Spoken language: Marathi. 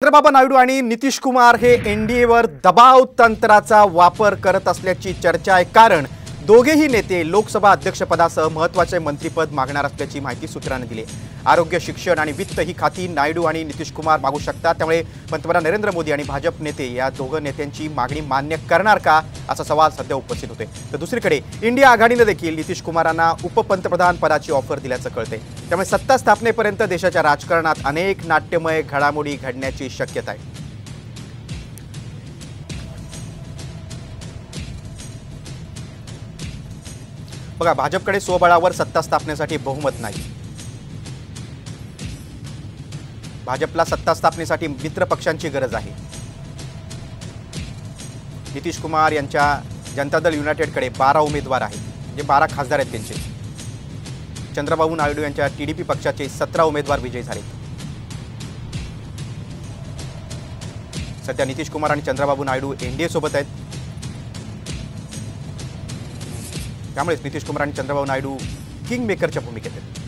चंद्रबाबू नायडू आणि नितीश कुमार हे एनडीएवर दबाव तंत्राचा वापर करत असल्याची चर्चा आहे। कारण दोघेही नेते लोकसभा अध्यक्षपदासह महत्त्वाचे मंत्रिपद मागणार असल्याची माहिती सूत्रांनी दिली। आरोग्य, शिक्षण आणि वित्त ही खाती नायडू आणि नितीश कुमार मागू शकतात। त्यामुळे पंतप्रधान नरेंद्र मोदी आणि भाजप नेते या दोघं नेत्यांची मागणी मान्य करणार का असा सवाल सध्या उपस्थित होते। तर दुसरीकडे इंडिया आघाडीने देखील नितीश कुमारांना उपपंतप्रधान पदाची ऑफर दिल्याचं कळते। त्यामुळे सत्ता स्थापनेपर्यंत देशाच्या राजकारणात अनेक नाट्यमय घडामोडी घडण्याची शक्यता आहे। बघा, भाजपकडे स्वबळावर सत्ता स्थापनेसाठी बहुमत नाही। भाजपला सत्ता स्थापनेसाठी मित्र पक्षांची गरज आहे। नितीश कुमार यांच्या जनता दल युनायटेडकडे 12 उमेदवार आहेत, जे 12 खासदार आहेत त्यांचे। चंद्रबाबू नायडू यांच्या टीडीपी पक्षाचे 17 उमेदवार विजयी झाले। सध्या नितीश कुमार आणि चंद्रबाबू नायडू एनडीए सोबत आहेत। त्यामुळे नितीश कुमार आणि चंद्रबाबू नायडू किंग मेकरच्या भूमिकेत आहेत।